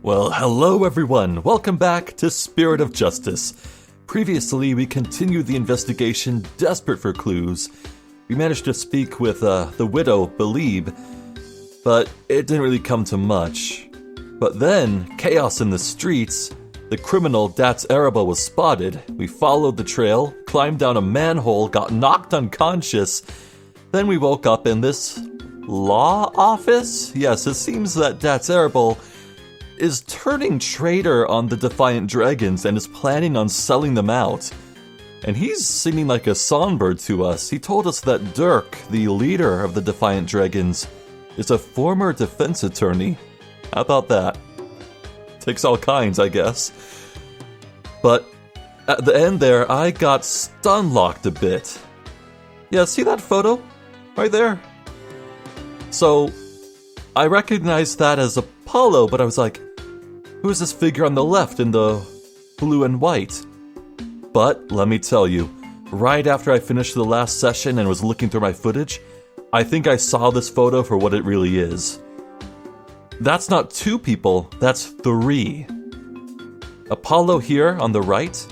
Well, hello everyone. Welcome back to Spirit of Justice. Previously, we continued the investigation, desperate for clues. We managed to speak with the widow, Beh'leeb, but it didn't really come to much. But then, chaos in the streets, the criminal Dat's Arabo was spotted. We followed the trail, climbed down a manhole, got knocked unconscious. Then we woke up in this law office? Yes, it seems that Dat's Arabo is turning traitor on the Defiant Dragons and is planning on selling them out. And he's seeming like a songbird to us. He told us that Dirk, the leader of the Defiant Dragons, is a former defense attorney. How about that? Takes all kinds, I guess. But at the end there, I got stun-locked a bit. Yeah, see that photo? Right there. So, I recognized that as Apollo, but I was like, who's this figure on the left in the blue and white? But, let me tell you, right after I finished the last session and was looking through my footage, I think I saw this photo for what it really is. That's not two people, that's three. Apollo here on the right,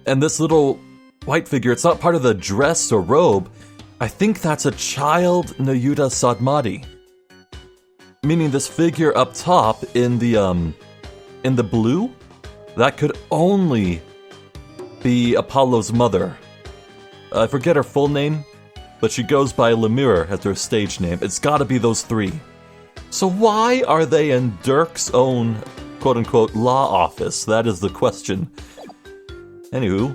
and this little white figure, it's not part of the dress or robe. I think that's a child Nayuta Sadmati. Meaning this figure up top in the blue, that could only be Apollo's mother. I forget her full name, but she goes by Lemire as her stage name. It's gotta be those three. So why are they in Dirk's own quote-unquote law office? That is the question. Anywho,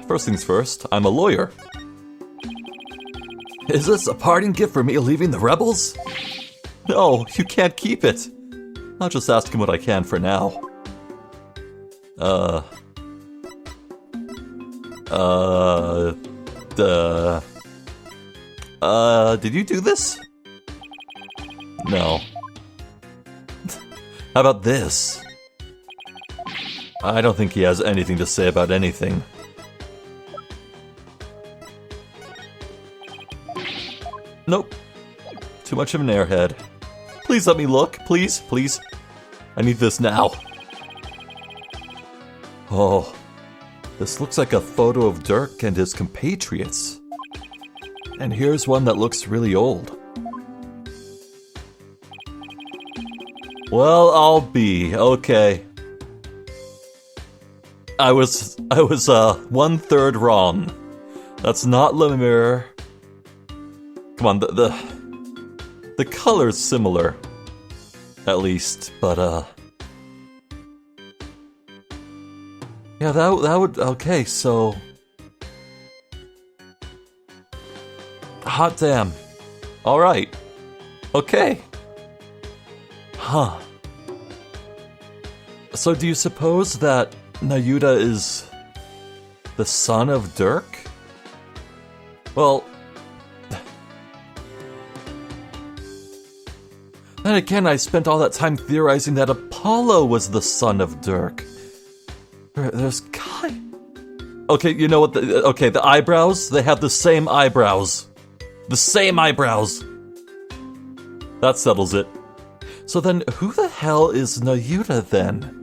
first things first, I'm a lawyer. Is this a parting gift for me leaving the rebels? No, you can't keep it. I'll just ask him what I can for now. Did you do this? No. How about this? I don't think he has anything to say about anything. Nope. Too much of an airhead. Please let me look. Please, please. I need this now. Oh. This looks like a photo of Dirk and his compatriots. And here's one that looks really old. Well, I'll be. Okay. I was 1/3 wrong. That's not Lemire. Come on, the color's similar, at least, but yeah, that would, okay, so hot damn. All right, okay, huh? So do you suppose that Nayuta is the son of Dirk? Well. Then again, I spent all that time theorizing that Apollo was the son of Dirk. There's okay, you know what? The eyebrows? They have the same eyebrows. The same eyebrows. That settles it. So then, who the hell is Nayuta then?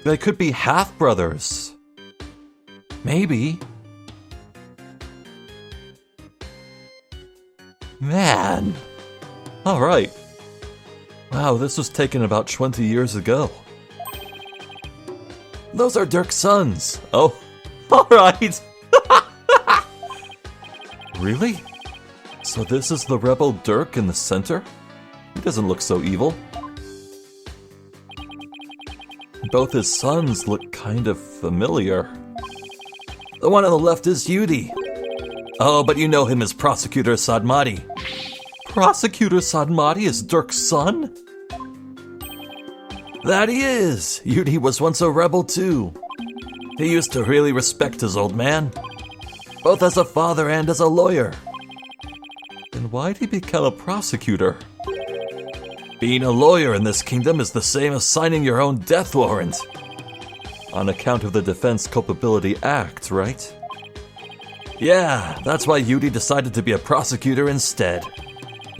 They could be half-brothers. Maybe. Man! Alright. Wow, this was taken about 20 years ago. Those are Dirk's sons! Oh, alright! Really? So this is the rebel Dirk in the center? He doesn't look so evil. Both his sons look kind of familiar. The one on the left is Yudi. Oh, but you know him as Prosecutor Sadmati. Prosecutor Sadmati is Dirk's son? That he is! Yudi was once a rebel too. He used to really respect his old man, both as a father and as a lawyer. Then why'd he become a prosecutor? Being a lawyer in this kingdom is the same as signing your own death warrant. On account of the Defense Culpability Act, right? Yeah, that's why Yudi decided to be a prosecutor instead.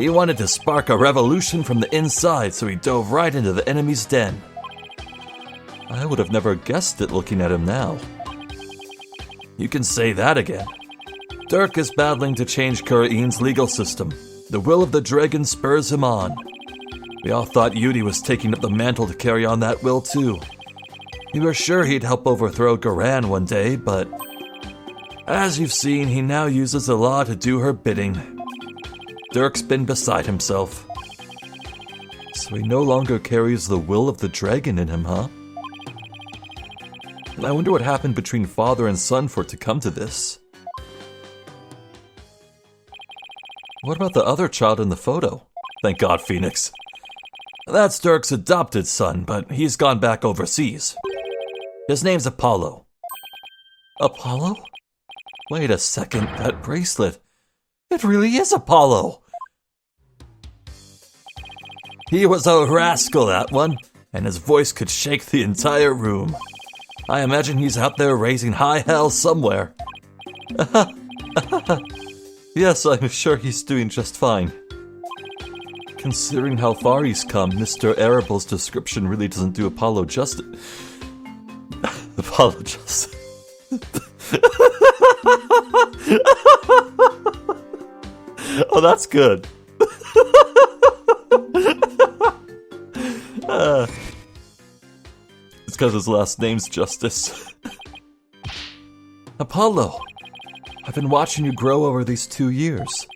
He wanted to spark a revolution from the inside, so he dove right into the enemy's den. I would have never guessed it looking at him now. You can say that again. Dirk is battling to change Khura'in's legal system. The will of the dragon spurs him on. We all thought Yudi was taking up the mantle to carry on that will too. We were sure he'd help overthrow Khura'in one day, but as you've seen, he now uses the law to do her bidding. Dirk's been beside himself. So he no longer carries the will of the dragon in him, huh? I wonder what happened between father and son for it to come to this. What about the other child in the photo? Thank God, Phoenix. That's Dirk's adopted son, but he's gone back overseas. His name's Apollo. Apollo? Wait a second, that bracelet. It really is Apollo! He was a rascal, that one, and his voice could shake the entire room. I imagine he's out there raising high hell somewhere. Yes, I'm sure he's doing just fine. Considering how far he's come, Mr. Arable's description really doesn't do Apollo justice. Apollo justice. Oh, that's good. It's because his last name's Justice. Apollo, I've been watching you grow over these 2 years.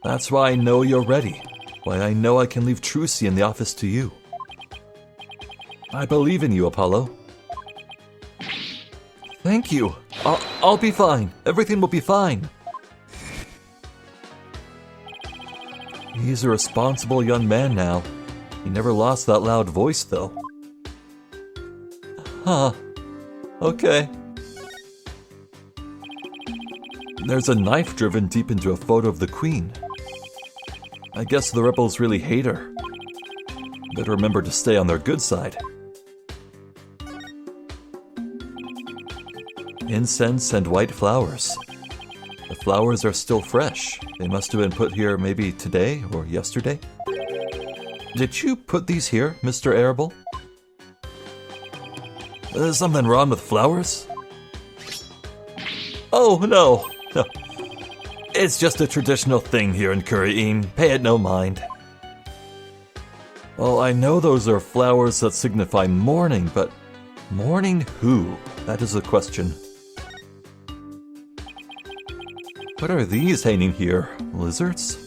That's why I know you're ready. Why I know I can leave Trucy in the office to you. I believe in you, Apollo. Thank you. I'll be fine. Everything will be fine. He's a responsible young man now. He never lost that loud voice, though. Huh. Okay. There's a knife driven deep into a photo of the Queen. I guess the rebels really hate her. Better remember to stay on their good side. Incense and white flowers. The flowers are still fresh. They must have been put here maybe today or yesterday. Did you put these here, Mr. Arable? Is something wrong with flowers? Oh, no. No. It's just a traditional thing here in Khura'in. Pay it no mind. Well, I know those are flowers that signify mourning, but mourning who? That is the question. What are these hanging here? Lizards?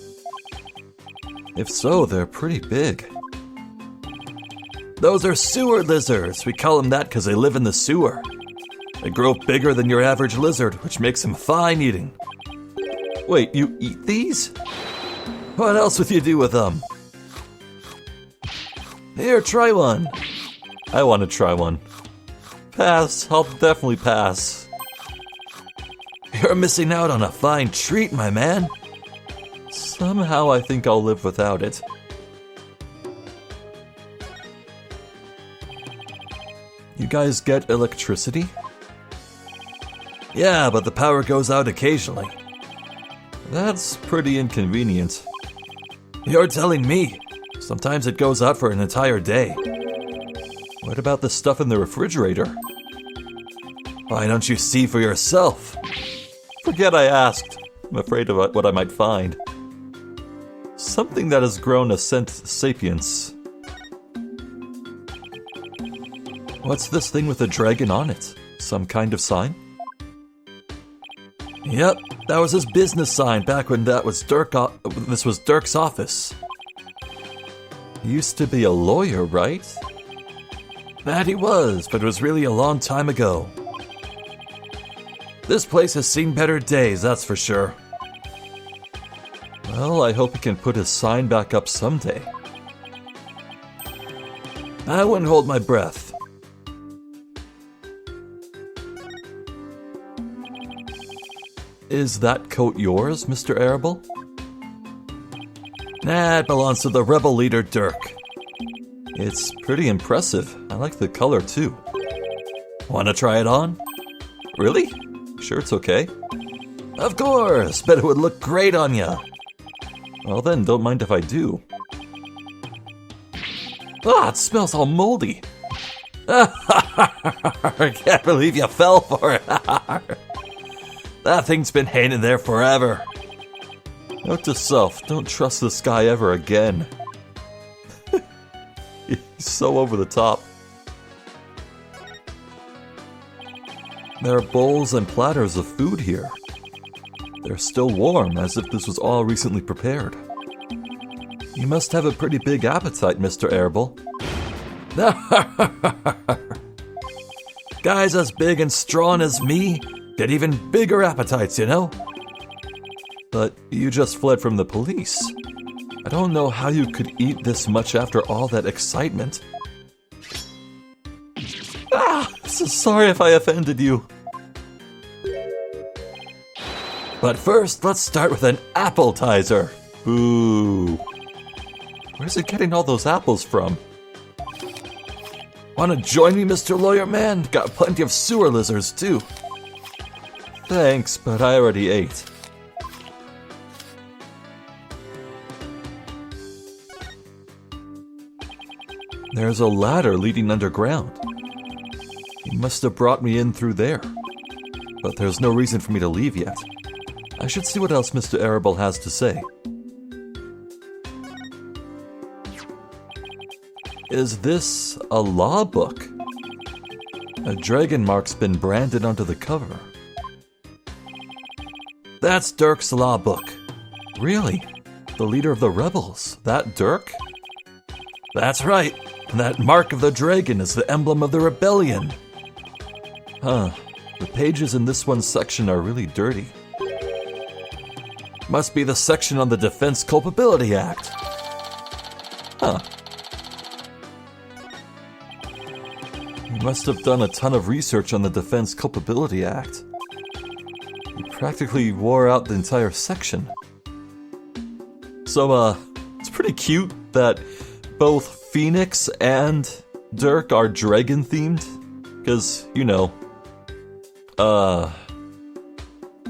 If so, they're pretty big. Those are sewer lizards. We call them that because they live in the sewer. They grow bigger than your average lizard, which makes them fine eating. Wait, you eat these? What else would you do with them? Here, try one. I want to try one. Pass. I'll definitely pass. You're missing out on a fine treat, my man. Somehow I think I'll live without it. You guys get electricity? Yeah, but the power goes out occasionally. That's pretty inconvenient. You're telling me. Sometimes it goes out for an entire day. What about the stuff in the refrigerator? Why don't you see for yourself? Forget I asked. I'm afraid of what I might find. Something that has grown a sapience. What's this thing with a dragon on it? Some kind of sign? Yep, that was his business sign back when this was Dirk's office. He used to be a lawyer, right? That he was, but it was really a long time ago. This place has seen better days, that's for sure. Well, I hope he can put his sign back up someday. I wouldn't hold my breath. Is that coat yours, Mr. Arable? Nah, it belongs to the rebel leader Dirk. It's pretty impressive. I like the color too. Wanna try it on? Really? Sure it's okay? Of course, bet it would look great on ya. Well then, don't mind if I do. Ah, it smells all moldy. I can't believe you fell for it. That thing's been hanging there forever. Note to self, don't trust this guy ever again. He's so over the top. There are bowls and platters of food here. They're still warm, as if this was all recently prepared. You must have a pretty big appetite, Mr. Arable. Guys as big and strong as me get even bigger appetites, you know? But you just fled from the police. I don't know how you could eat this much after all that excitement. So sorry if I offended you. But first, let's start with an appetizer. Ooh. Where's it getting all those apples from? Wanna join me, Mr. Lawyer Man? Got plenty of sewer lizards, too. Thanks, but I already ate. There's a ladder leading underground. He must have brought me in through there. But there's no reason for me to leave yet. I should see what else Mr. Arable has to say. Is this a law book? A dragon mark's been branded onto the cover. That's Dirk's law book. Really? The leader of the rebels? That Dirk? That's right. That mark of the dragon is the emblem of the rebellion. Huh. The pages in this one section are really dirty. Must be the section on the Defense Culpability Act. Huh. You must have done a ton of research on the Defense Culpability Act. You practically wore out the entire section. So, it's pretty cute that both Phoenix and Dirk are dragon-themed. Because, you know,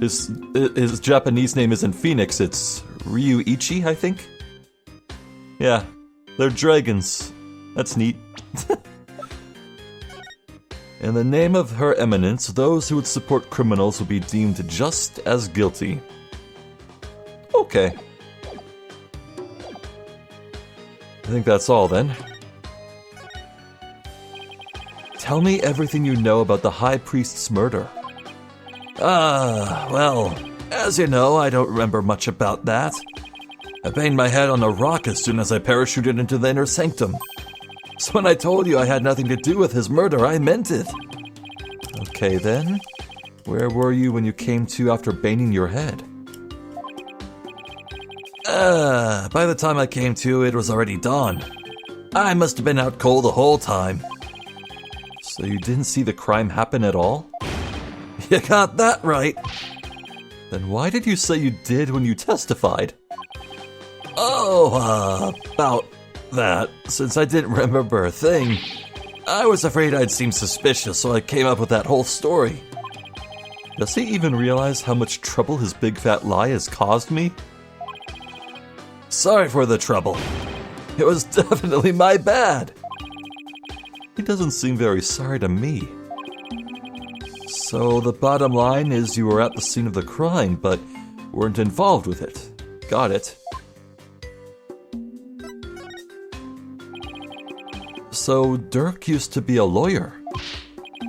his Japanese name isn't Phoenix, it's Ryuichi, I think? Yeah, they're dragons. That's neat. In the name of Her Eminence, those who would support criminals will be deemed just as guilty. Okay. I think that's all then. Tell me everything you know about the High Priest's murder. Well, as you know, I don't remember much about that. I banged my head on a rock as soon as I parachuted into the inner sanctum. So when I told you I had nothing to do with his murder, I meant it. Okay then, where were you when you came to after banging your head? By the time I came to, it was already dawn. I must have been out cold the whole time. So you didn't see the crime happen at all? You got that right. Then why did you say you did when you testified? Oh, about that. Since I didn't remember a thing, I was afraid I'd seem suspicious, so I came up with that whole story. Does he even realize how much trouble his big fat lie has caused me? Sorry for the trouble. It was definitely my bad. He doesn't seem very sorry to me. So the bottom line is you were at the scene of the crime, but weren't involved with it. Got it. So Dirk used to be a lawyer.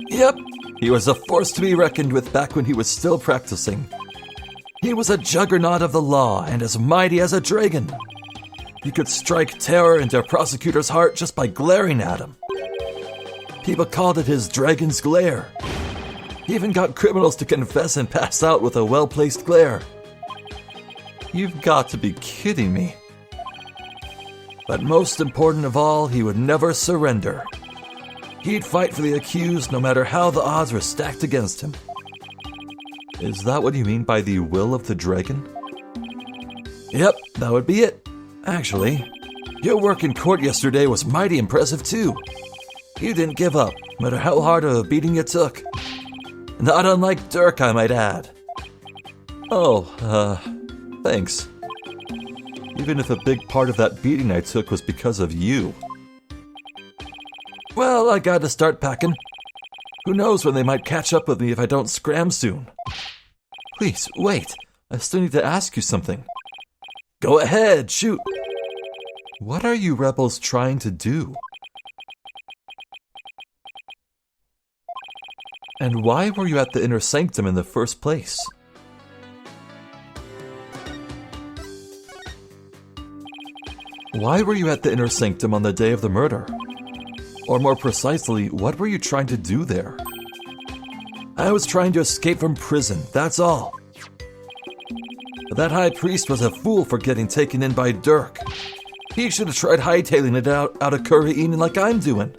Yep, he was a force to be reckoned with back when he was still practicing. He was a juggernaut of the law and as mighty as a dragon. He could strike terror into a prosecutor's heart just by glaring at him. People called it his dragon's glare. He even got criminals to confess and pass out with a well-placed glare. You've got to be kidding me. But most important of all, he would never surrender. He'd fight for the accused no matter how the odds were stacked against him. Is that what you mean by the will of the dragon? Yep, that would be it. Actually, your work in court yesterday was mighty impressive too. You didn't give up, no matter how hard of a beating you took. Not unlike Dirk, I might add. Oh, thanks. even if a big part of that beating I took was because of you. Well, I gotta start packing. Who knows when they might catch up with me if I don't scram soon. Please, wait. I still need to ask you something. Go ahead, shoot. What are you rebels trying to do? And why were you at the inner sanctum in the first place? Why were you at the inner sanctum on the day of the murder? Or more precisely, what were you trying to do there? I was trying to escape from prison, that's all. But that high priest was a fool for getting taken in by Dirk. He should have tried hightailing it out of Khura'in like I'm doing.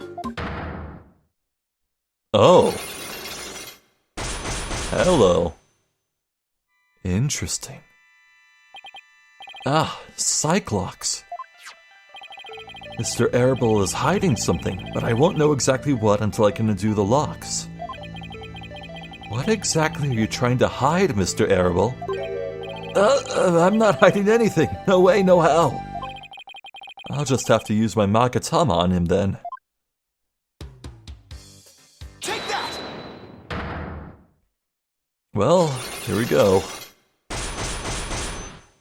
Oh. Hello. Interesting. Ah, Cyclops. Mr. Arable is hiding something, but I won't know exactly what until I can undo the locks. What exactly are you trying to hide, Mr. Arable? I'm not hiding anything. No way, no how. I'll just have to use my Magatama on him then. Take that! Well, here we go.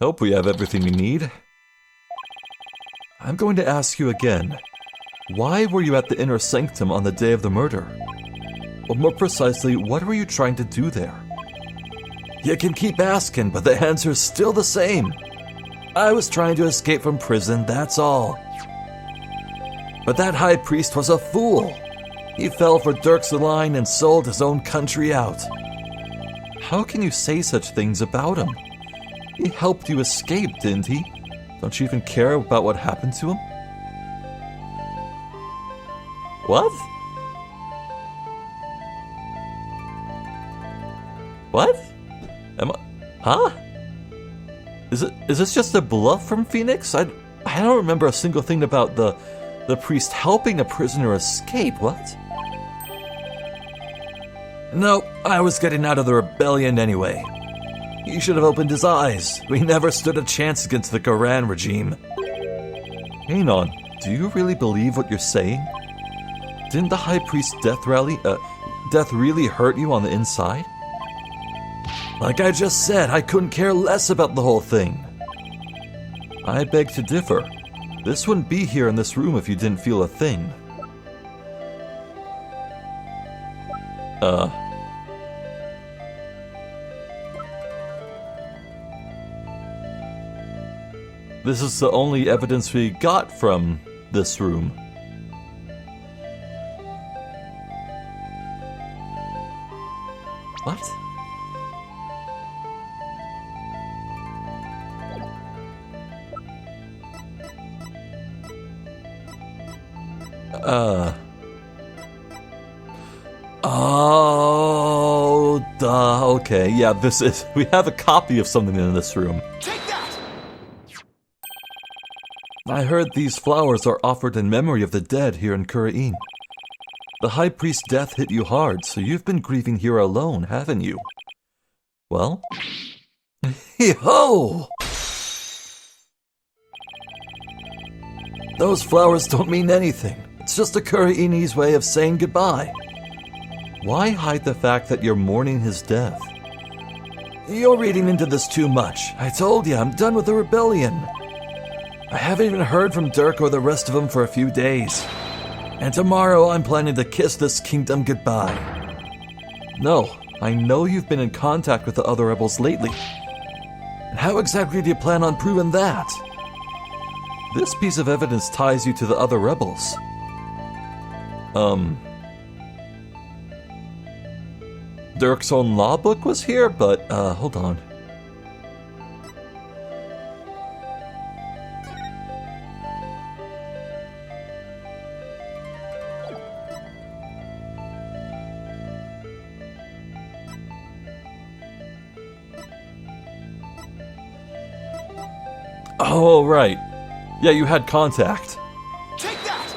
Hope we have everything we need. I'm going to ask you again. Why were you at the inner sanctum on the day of the murder? Or more precisely, what were you trying to do there? You can keep asking, but the answer's still the same. I was trying to escape from prison, that's all. But that high priest was a fool. He fell for Dirk's line and sold his own country out. How can you say such things about him? He helped you escape, didn't he? Don't you even care about what happened to him? What? What? Huh? Is this just a bluff from Phoenix? I don't remember a single thing about the priest helping a prisoner escape, what? Nope, I was getting out of the rebellion anyway. He should have opened his eyes. We never stood a chance against the Khura'in regime. Hang on, do you really believe what you're saying? Didn't the High Priest's death really hurt you on the inside? Like I just said, I couldn't care less about the whole thing. I beg to differ. This wouldn't be here in this room if you didn't feel a thing. This is the only evidence we got from this room. What? Oh, duh, okay, yeah, we have a copy of something in this room. Take that! I heard these flowers are offered in memory of the dead here in Khura'in. The High Priest's death hit you hard, so you've been grieving here alone, haven't you? Well? Hey-ho! Those flowers don't mean anything. It's just a Khura'ini's way of saying goodbye. Why hide the fact that you're mourning his death? You're reading into this too much. I told you, I'm done with the rebellion. I haven't even heard from Dirk or the rest of them for a few days. And tomorrow I'm planning to kiss this kingdom goodbye. No, I know you've been in contact with the other rebels lately. And how exactly do you plan on proving that? This piece of evidence ties you to the other rebels. Dirk's own law book was here, but, hold on. Oh, right. Yeah, you had contact. Take that!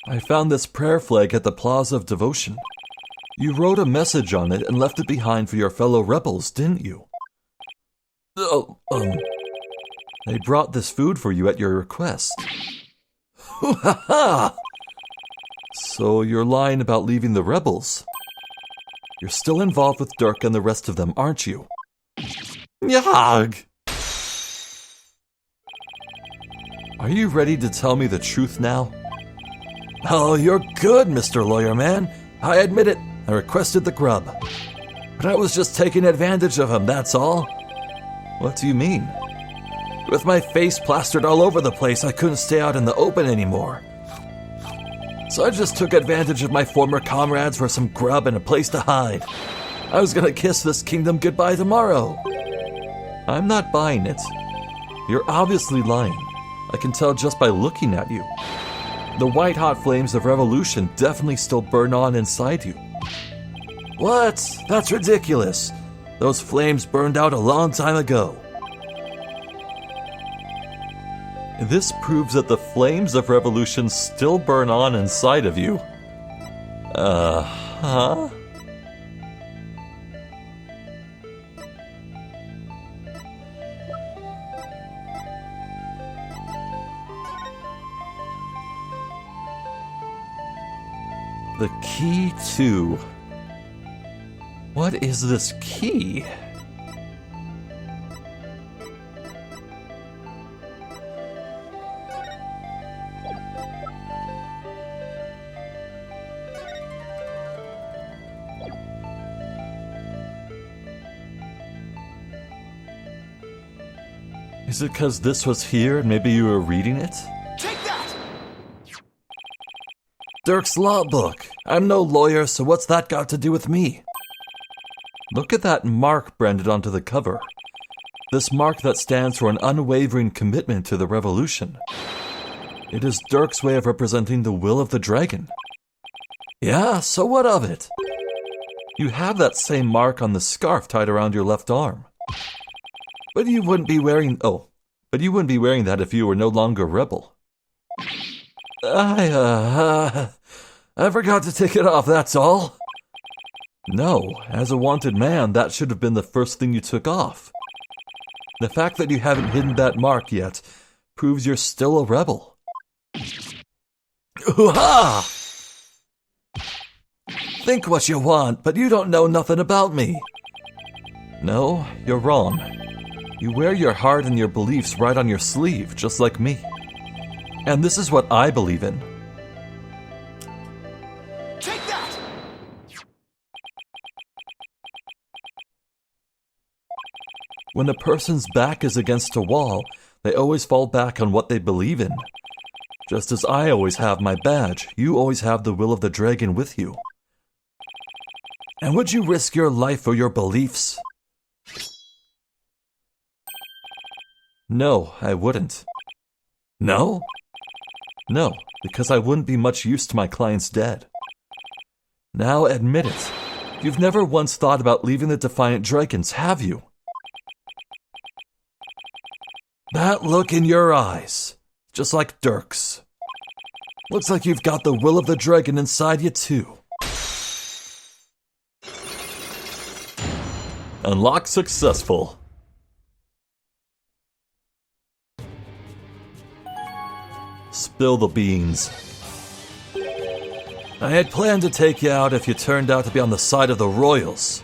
I found this prayer flag at the Plaza of Devotion. You wrote a message on it and left it behind for your fellow rebels, didn't you? They brought this food for you at your request. Ha ha! So you're lying about leaving the rebels. You're still involved with Dirk and the rest of them, aren't you? Yag! Are you ready to tell me the truth now? Oh, you're good, Mr. Lawyer Man. I admit it, I requested the grub. But I was just taking advantage of him, that's all. What do you mean? With my face plastered all over the place, I couldn't stay out in the open anymore. So I just took advantage of my former comrades for some grub and a place to hide. I was gonna kiss this kingdom goodbye tomorrow. I'm not buying it. You're obviously lying. I can tell just by looking at you. The white-hot flames of revolution definitely still burn on inside you. What? That's ridiculous. Those flames burned out a long time ago. This proves that the flames of revolution still burn on inside of you. Huh? The key to... What is this key? Is it because this was here and maybe you were reading it? Take that! Dirk's law book. I'm no lawyer, so what's that got to do with me? Look at that mark branded onto the cover. This mark that stands for an unwavering commitment to the revolution. It is Dirk's way of representing the will of the dragon. Yeah, so what of it? You have that same mark on the scarf tied around your left arm. But you wouldn't be wearing that if you were no longer a rebel. I forgot to take it off, that's all. No, as a wanted man, that should have been the first thing you took off. The fact that you haven't hidden that mark yet proves you're still a rebel. Ooh-ha! Think what you want, but you don't know nothing about me. No, you're wrong. You wear your heart and your beliefs right on your sleeve, just like me. And this is what I believe in. Take that! When a person's back is against a wall, they always fall back on what they believe in. Just as I always have my badge, you always have the will of the dragon with you. And would you risk your life for your beliefs? No, I wouldn't. No? No, because I wouldn't be much use to my clients dead. Now admit it. You've never once thought about leaving the Defiant Dragons, have you? That look in your eyes, just like Dirk's. Looks like you've got the will of the dragon inside you too. Unlock successful. Spill the beans. I had planned to take you out if you turned out to be on the side of the royals.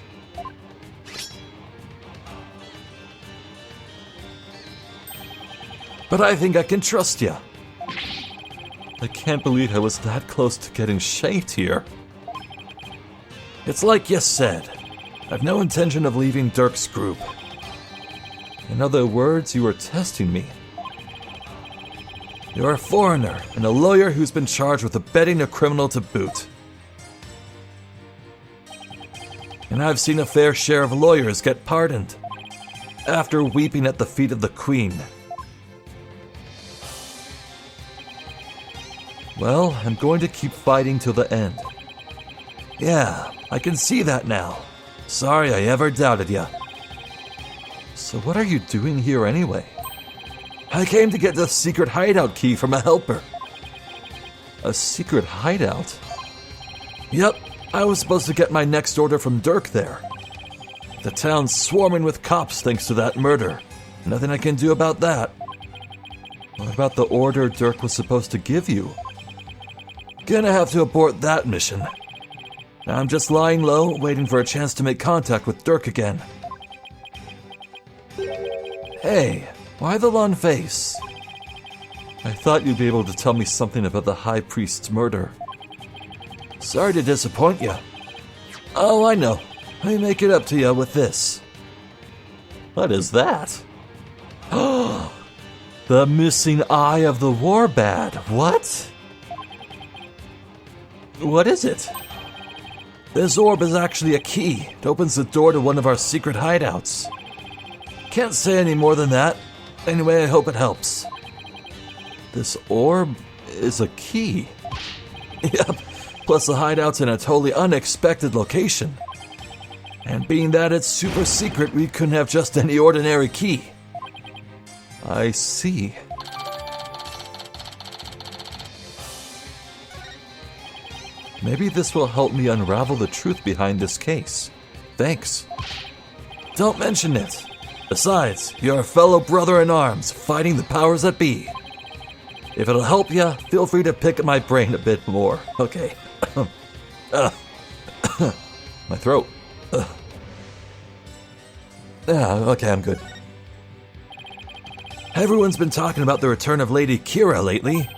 But I think I can trust you. I can't believe I was that close to getting shanked here. It's like you said. I've no intention of leaving Dirk's group. In other words, you were testing me. You're a foreigner and a lawyer who's been charged with abetting a criminal to boot. And I've seen a fair share of lawyers get pardoned after weeping at the feet of the Queen. Well, I'm going to keep fighting till the end. Yeah, I can see that now. Sorry I ever doubted ya. So what are you doing here anyway? I came to get the secret hideout key from a helper. A secret hideout? Yep, I was supposed to get my next order from Dirk there. The town's swarming with cops thanks to that murder. Nothing I can do about that. What about the order Dirk was supposed to give you? Gonna have to abort that mission. I'm just lying low, waiting for a chance to make contact with Dirk again. Hey, why the long face? I thought you'd be able to tell me something about the High Priest's murder. Sorry to disappoint you. Oh, I know. Let me make it up to you with this. What is that? Oh, the missing eye of the Warbad. What? What is it? This orb is actually a key. It opens the door to one of our secret hideouts. Can't say any more than that. Anyway, I hope it helps. This orb is a key. Yep, plus the hideout's in a totally unexpected location. And being that it's super secret, we couldn't have just any ordinary key. I see. Maybe this will help me unravel the truth behind this case. Thanks. Don't mention it. Besides, you're a fellow brother in arms, fighting the powers that be. If it'll help you, feel free to pick at my brain a bit more. Okay. My throat. Okay, I'm good. Everyone's been talking about the return of Lady Khura'in lately.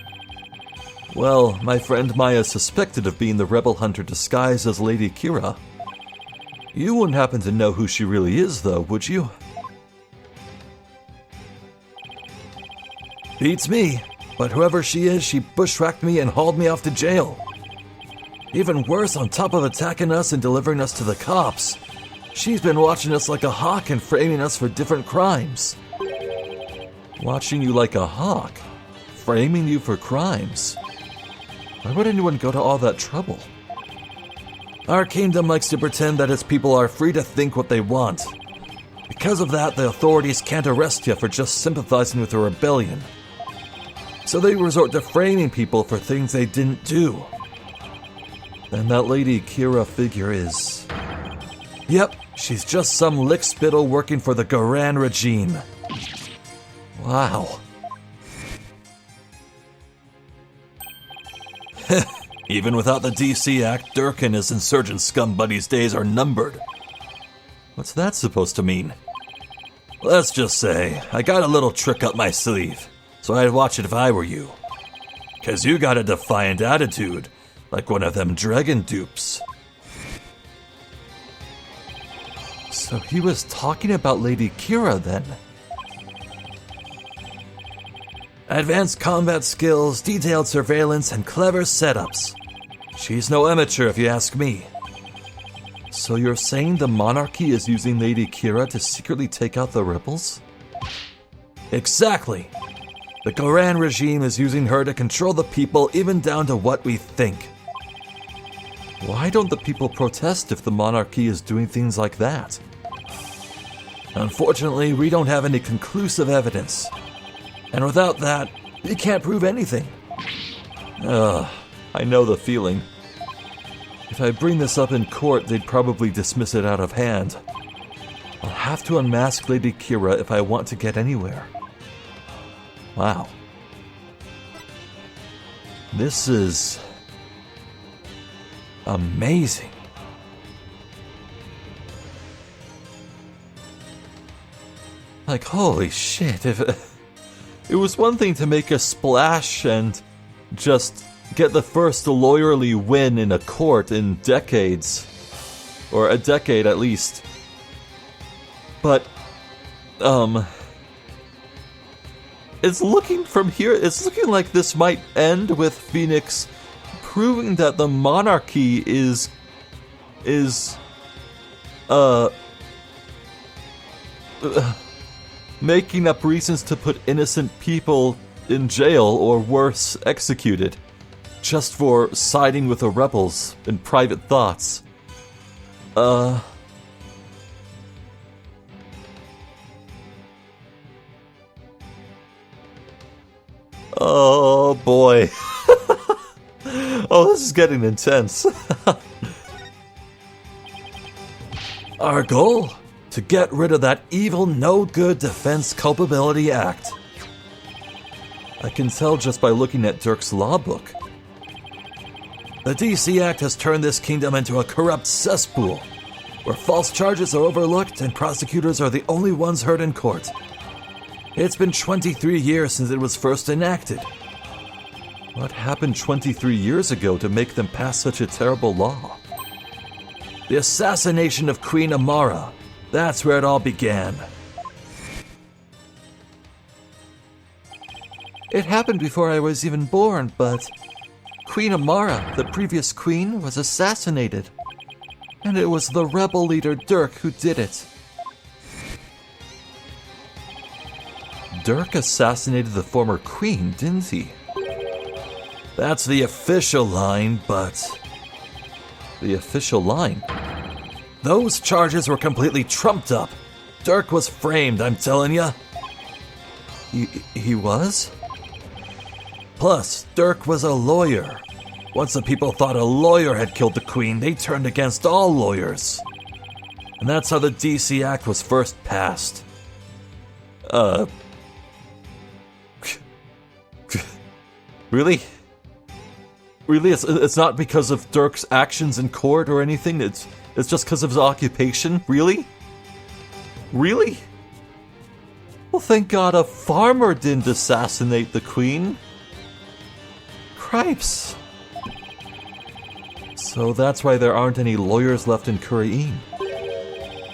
Well, my friend Maya is suspected of being the rebel hunter disguised as Lady Khura'in. You wouldn't happen to know who she really is, though, would you? Beats me. But whoever she is, she bushwhacked me and hauled me off to jail. Even worse, on top of attacking us and delivering us to the cops, she's been watching us like a hawk and framing us for different crimes. Watching you like a hawk? Framing you for crimes? Why would anyone go to all that trouble? Our kingdom likes to pretend that its people are free to think what they want. Because of that, the authorities can't arrest you for just sympathizing with a rebellion. So they resort to framing people for things they didn't do. And that Lady Khura'in figure is... Yep, she's just some lickspittle working for the Khura'in regime. Wow. Even without the DC Act, Dirk and his insurgent scum buddies' days are numbered. What's that supposed to mean? Let's just say, I got a little trick up my sleeve. So I'd watch it if I were you. 'Cause you got a defiant attitude, like one of them dragon dupes. So he was talking about Lady Khura'in then. Advanced combat skills, detailed surveillance, and clever setups. She's no amateur if you ask me. So you're saying the monarchy is using Lady Khura'in to secretly take out the rebels? Exactly. The Khura'in regime is using her to control the people even down to what we think. Why don't the people protest if the monarchy is doing things like that? Unfortunately, we don't have any conclusive evidence. And without that, we can't prove anything. I know the feeling. If I bring this up in court, they'd probably dismiss it out of hand. I'll have to unmask Lady Khura'in if I want to get anywhere. Wow. This is... amazing. Like, holy shit, if it was one thing to make a splash and just get the first lawyerly win in a court in decades. Or a decade at least. But, it's looking from here, it's looking like this might end with Phoenix proving that the monarchy is making up reasons to put innocent people in jail or worse, executed, just for siding with the rebels in private thoughts. Oh boy. Oh, this is getting intense. Our goal? to get rid of that evil no-good Defense Culpability Act. I can tell just by looking at Dirk's law book. The DC Act has turned this kingdom into a corrupt cesspool, where false charges are overlooked and prosecutors are the only ones heard in court. It's been 23 years since it was first enacted. What happened 23 years ago to make them pass such a terrible law? The assassination of Queen Amara. That's where it all began. It happened before I was even born, but Queen Amara, the previous queen, was assassinated. And it was the rebel leader Dirk who did it. Dirk assassinated the former queen, didn't he? That's the official line, but... The official line? Those charges were completely trumped up. Dirk was framed, I'm telling ya. He was? Plus, Dirk was a lawyer. Once the people thought a lawyer had killed the queen, they turned against all lawyers. And that's how the DC Act was first passed. Really? Really? It's not because of Dirk's actions in court or anything? It's just because of his occupation? Really? Really? Well, thank God a farmer didn't assassinate the queen. Cripes. So that's why there aren't any lawyers left in Khura'in.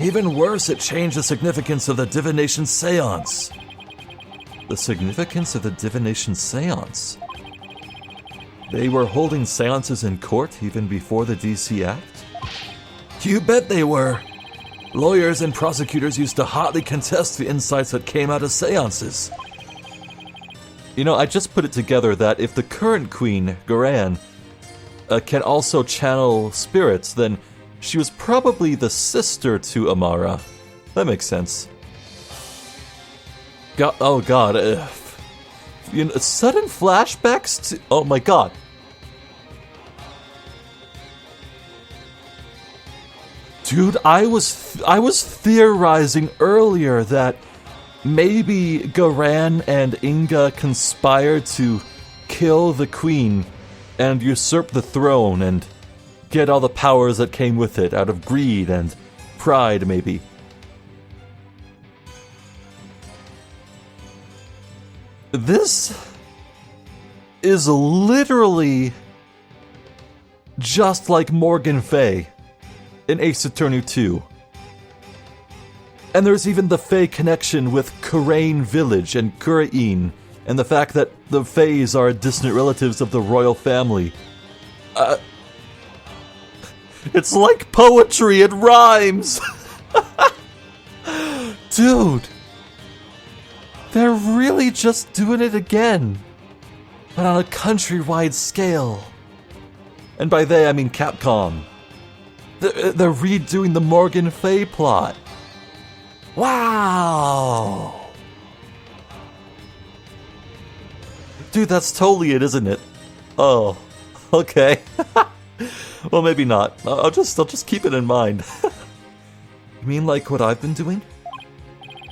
Even worse, it changed the significance of the divination seance. The significance of the divination seance? They were holding seances in court even before the DC Act? You bet they were. Lawyers and prosecutors used to hotly contest the insights that came out of seances. You know, I just put it together that if the current queen, Khura'in, can also channel spirits, then she was probably the sister to Amara. That makes sense. Oh god. You know, sudden flashbacks to... Oh my god. Dude, I was theorizing earlier that maybe Khura'in and Inga conspired to kill the queen and usurp the throne and get all the powers that came with it out of greed and pride, maybe. This is literally just like Morgan Fay in Ace Attorney 2. And there's even the Fey connection with Khura'in village and Khura'in, and the fact that the Fays are distant relatives of the royal family. It's like poetry, it rhymes! Dude! They're really just doing it again, but on a countrywide scale. And by they, I mean Capcom. They're redoing the Morgan Fay plot. Wow! Dude, that's totally it, isn't it? Oh, okay. Well, maybe not. I'll just keep it in mind. You mean like what I've been doing?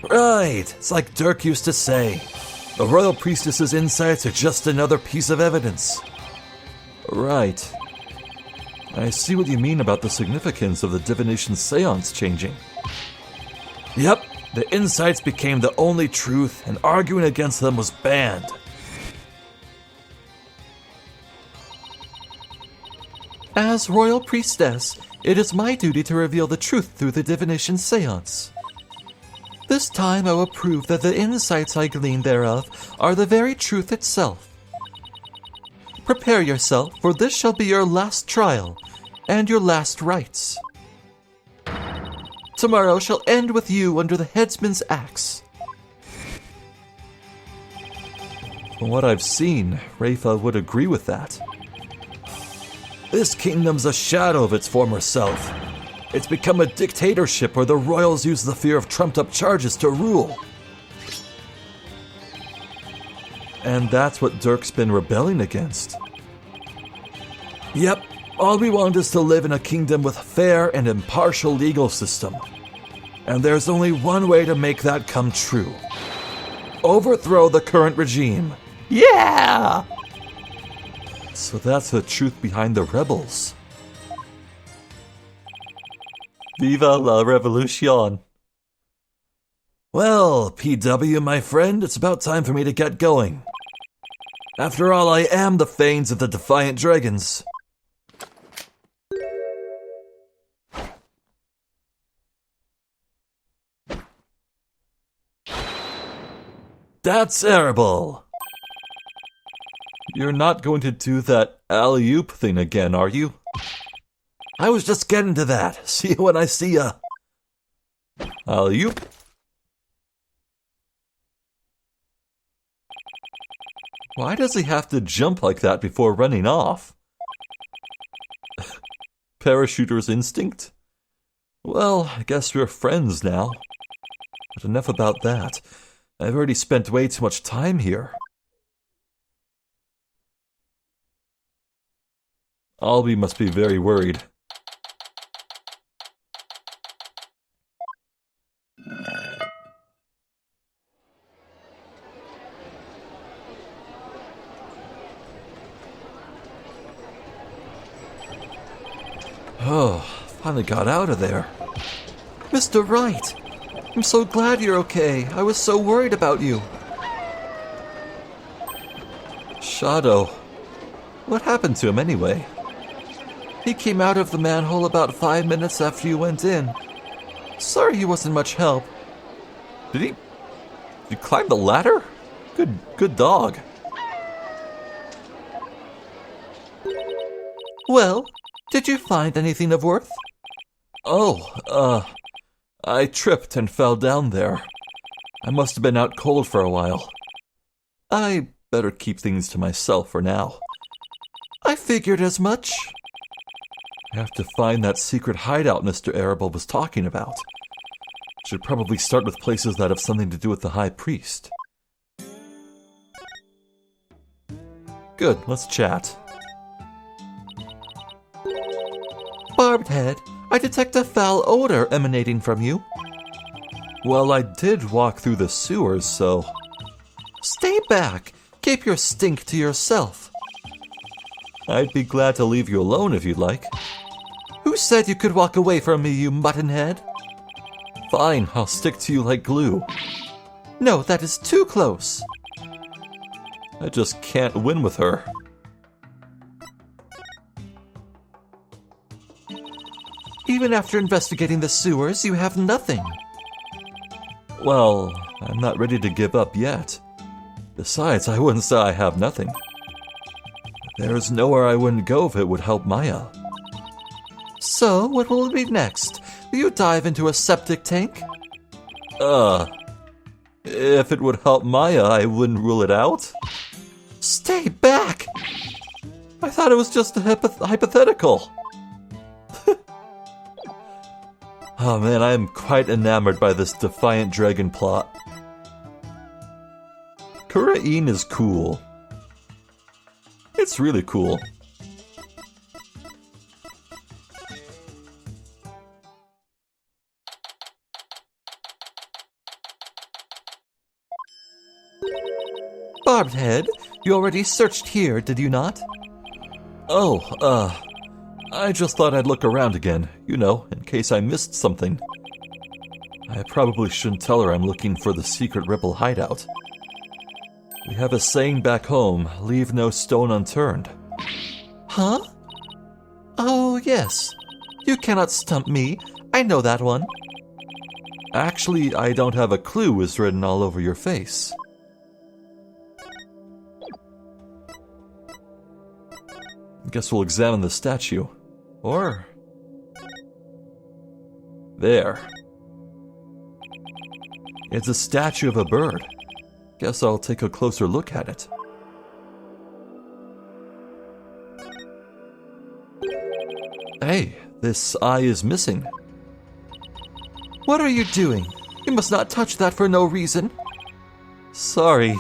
Right, it's like Dirk used to say. The royal priestess's insights are just another piece of evidence. Right. I see what you mean about the significance of the divination seance changing. Yep, the insights became the only truth, and arguing against them was banned. As royal priestess, it is my duty to reveal the truth through the divination seance. This time I will prove that the insights I glean thereof are the very truth itself. Prepare yourself, for this shall be your last trial, and your last rites. Tomorrow shall end with you under the headsman's axe. From what I've seen, Rafa would agree with that. This kingdom's a shadow of its former self. It's become a dictatorship where the royals use the fear of trumped-up charges to rule. And that's what Dirk's been rebelling against. Yep, all we want is to live in a kingdom with fair and impartial legal system. And there's only one way to make that come true. Overthrow the current regime. Yeah! So that's the truth behind the rebels. Viva la revolution. Well, PW, my friend, it's about time for me to get going. After all, I am the Thanes of the Defiant Dragons. That's terrible! You're not going to do that alley-oop thing again, are you? I was just getting to that. See you when I see ya. Alley-oop. Why does he have to jump like that before running off? Parachuter's instinct? Well, I guess we're friends now. But enough about that. I've already spent way too much time here. Albie must be very worried. Oh, finally got out of there. Mr. Wright! I'm so glad you're okay. I was so worried about you. Shadow. What happened to him anyway? He came out of the manhole about 5 minutes after you went in. Sorry he wasn't much help. Did he climb the ladder? Good dog. Well, did you find anything of worth? Oh, I tripped and fell down there. I must have been out cold for a while. I better keep things to myself for now. I figured as much. I have to find that secret hideout Mr. Arable was talking about. Should probably start with places that have something to do with the High Priest. Good, let's chat. Barbed Head, I detect a foul odor emanating from you. Well, I did walk through the sewers, so... Stay back. Keep your stink to yourself. I'd be glad to leave you alone if you'd like. Who said you could walk away from me, you muttonhead? Fine, I'll stick to you like glue. No, that is too close. I just can't win with her. Even after investigating the sewers, you have nothing. Well, I'm not ready to give up yet. Besides, I wouldn't say I have nothing. There's nowhere I wouldn't go if it would help Maya. So, what will it be next? Will you dive into a septic tank? If it would help Maya, I wouldn't rule it out. Stay back! I thought it was just a hypothetical. Oh man, I am quite enamored by this Defiant Dragon plot. Khura'in is cool. It's really cool. Barbed Head, you already searched here, did you not? Oh, I just thought I'd look around again, you know, in case I missed something. I probably shouldn't tell her I'm looking for the secret rebel hideout. We have a saying back home, leave no stone unturned. Huh? Oh, yes. You cannot stump me. I know that one. Actually, I don't have a clue is written all over your face. Guess we'll examine the statue. Or... there. It's a statue of a bird. Guess I'll take a closer look at it. Hey, this eye is missing. What are you doing? You must not touch that for no reason. Sorry.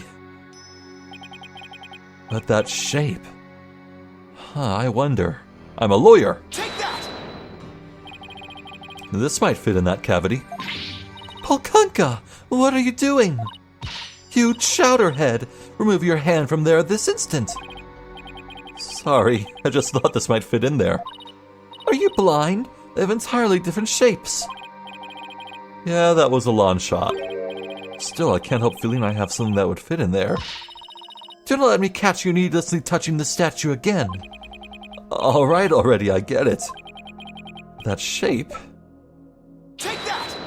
But that shape... Huh, I wonder. I'm a lawyer! Take that! This might fit in that cavity. Polkunka, what are you doing? You chowderhead, remove your hand from there this instant. Sorry, I just thought this might fit in there. Are you blind? They have entirely different shapes. Yeah, that was a long shot. Still, I can't help feeling I have something that would fit in there. Do not let me catch you needlessly touching the statue again. Alright already, I get it. That shape... Take that!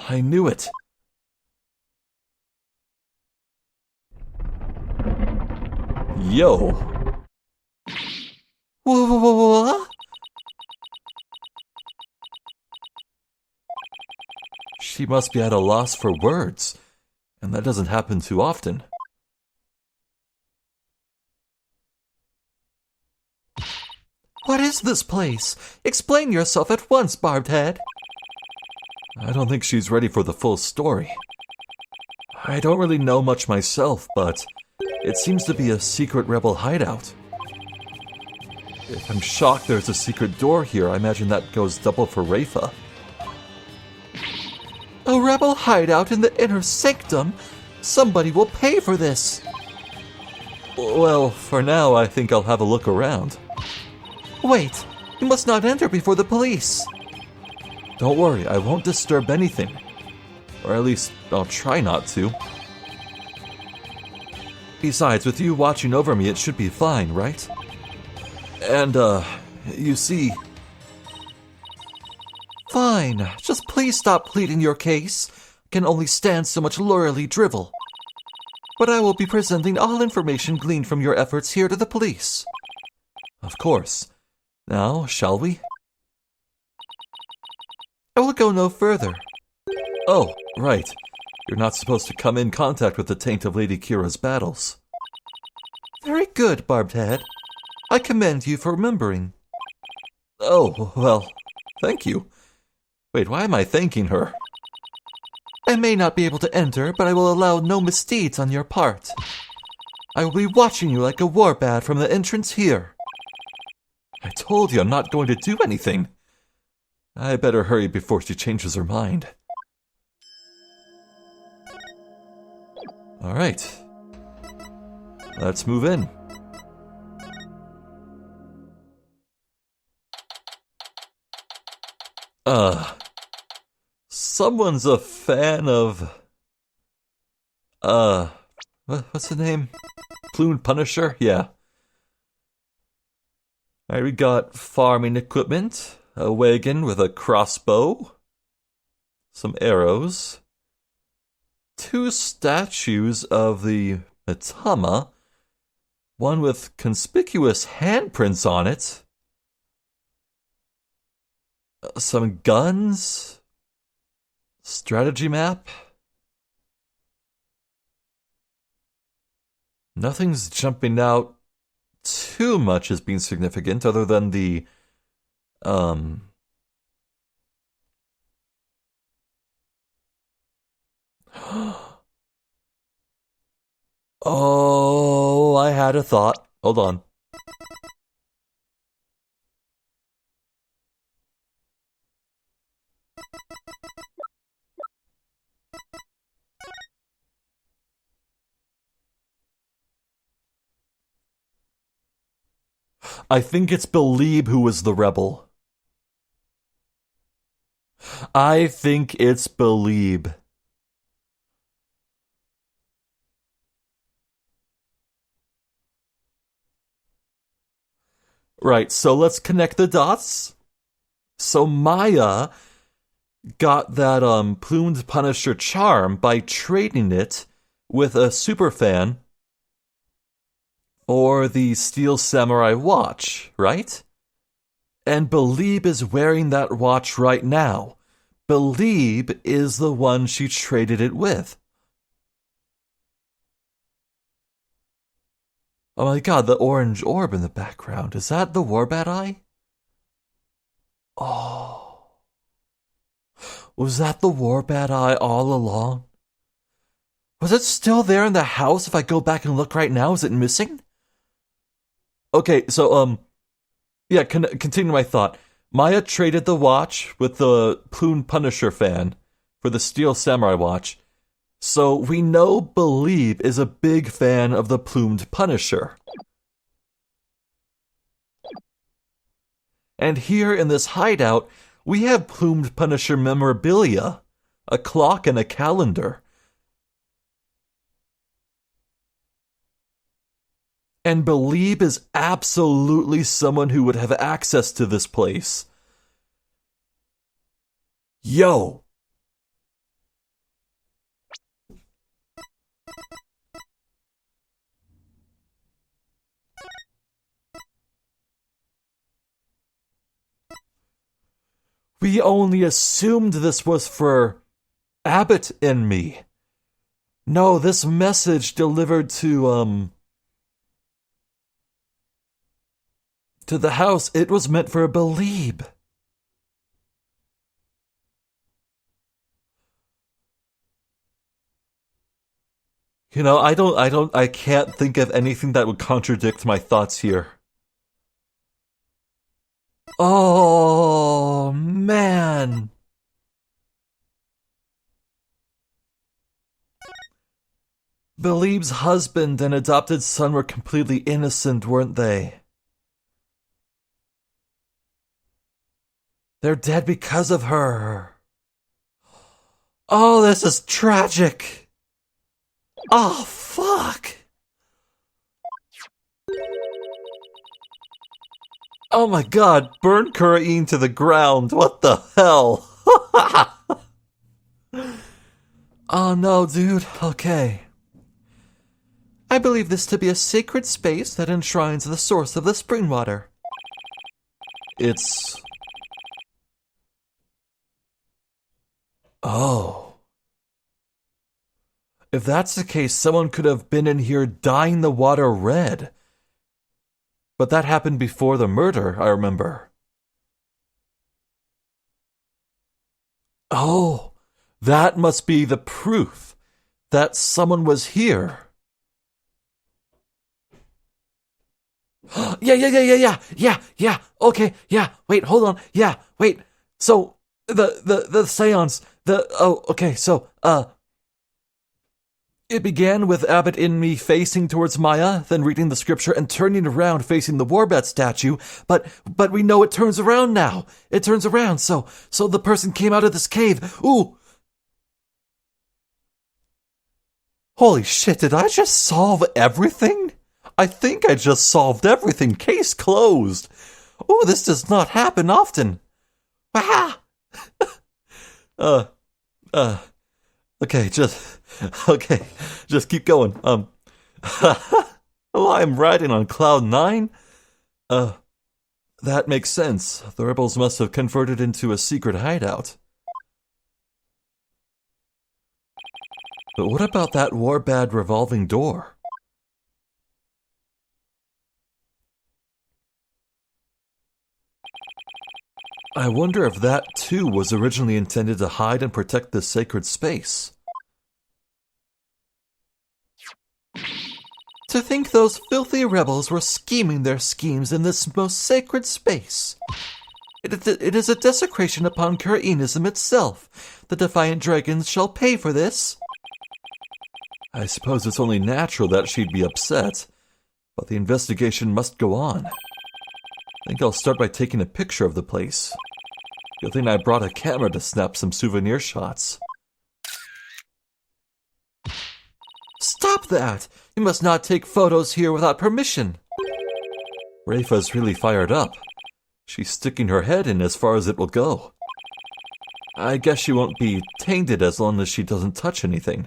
I knew it. Yo. What? She must be at a loss for words, and that doesn't happen too often. What is this place? Explain yourself at once, Barbed Head. I don't think she's ready for the full story. I don't really know much myself, but it seems to be a secret rebel hideout. If I'm shocked there's a secret door here, I imagine that goes double for Rafa. A rebel hideout in the inner sanctum? Somebody will pay for this. Well, for now, I think I'll have a look around. Wait, you must not enter before the police. Don't worry, I won't disturb anything. Or at least, I'll try not to. Besides, with you watching over me, it should be fine, right? And, you see... Fine, just please stop pleading your case. I can only stand so much lawyerly drivel. But I will be presenting all information gleaned from your efforts here to the police. Of course. Now, shall we? I will go no further. Oh, right. You're not supposed to come in contact with the taint of Lady Kira's battles. Very good, Barbed Head. I commend you for remembering. Oh, well, thank you. Wait, why am I thanking her? I may not be able to enter, but I will allow no misdeeds on your part. I will be watching you like a warbat from the entrance here. I told you I'm not going to do anything. I better hurry before she changes her mind. All right. Let's move in. Someone's a fan of... what's the name? Plumed Punisher? Yeah. Alright, we got farming equipment, a wagon with a crossbow, some arrows, 2 statues of the Mitama, one with conspicuous handprints on it, some guns, strategy map. Nothing's jumping out too much as being significant other than the Oh, I had a thought. Hold on. I think it's Beh'leeb who was the rebel. I think it's Beh'leeb. Right, so let's connect the dots. So Maya got that Plumed Punisher charm by trading it with a superfan for the Steel Samurai watch, right? And Beh'leeb is wearing that watch right now. Beh'leeb is the one she traded it with. Oh my god, the orange orb in the background. Is that the Warbat Eye? Oh. Was that the Warbat Eye all along? Was it still there in the house if I go back and look right now? Is it missing? Okay, so, yeah, continue my thought. Maya traded the watch with the Plumed Punisher fan for the Steel Samurai watch, so we know Beh'leeb is a big fan of the Plumed Punisher. And here in this hideout, we have Plumed Punisher memorabilia, a clock and a calendar. And Beh'leeb is absolutely someone who would have access to this place. Yo! We only assumed this was for Abbott and me. No, this message delivered to the house, it was meant for Beh'leeb. You know, I can't think of anything that would contradict my thoughts here. Oh, man. Beh'leeb's husband and adopted son were completely innocent, weren't they? They're dead because of her. Oh, this is tragic. Oh, fuck. Oh my god, burn Khura'in to the ground. What the hell? Oh no, dude. Okay. I believe this to be a sacred space that enshrines the source of the spring water. It's... Oh. If that's the case, someone could have been in here dyeing the water red. But that happened before the murder, I remember. Oh, that must be the proof that someone was here. Yeah. Okay, yeah. Wait, hold on. Yeah, wait. So the seance, it began with Abbott in me facing towards Maya, then reading the scripture and turning around facing the Warbat statue, but we know it turns around now. It turns around, so the person came out of this cave. Ooh. Holy shit, did I just solve everything? I think I just solved everything. Case closed. Oh, this does not happen often. Ah! Okay, just keep going. Oh, I'm riding on cloud 9? That makes sense. The rebels must have converted into a secret hideout. But what about that Warbad revolving door? I wonder if that, too, was originally intended to hide and protect this sacred space. To think those filthy rebels were scheming their schemes in this most sacred space. It is a desecration upon Khura'inism itself. The Defiant Dragons shall pay for this. I suppose it's only natural that she'd be upset, but the investigation must go on. I think I'll start by taking a picture of the place. Good thing I brought a camera to snap some souvenir shots. Stop that! You must not take photos here without permission. Rafa's really fired up. She's sticking her head in as far as it will go. I guess she won't be tainted as long as she doesn't touch anything.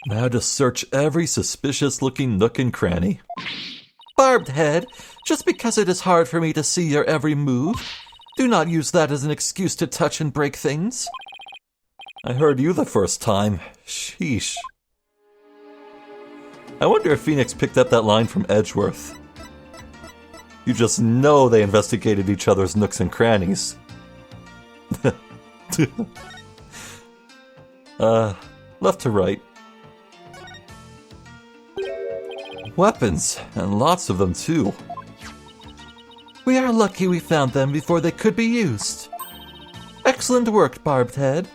Now just search every suspicious-looking nook and cranny. Barbed head, just because it is hard for me to see your every move, do not use that as an excuse to touch and break things. I heard you the first time. Sheesh. I wonder if Phoenix picked up that line from Edgeworth. You just know they investigated each other's nooks and crannies. Left to right. Weapons, and lots of them too. We are lucky we found them before they could be used. Excellent work, Barbed Head.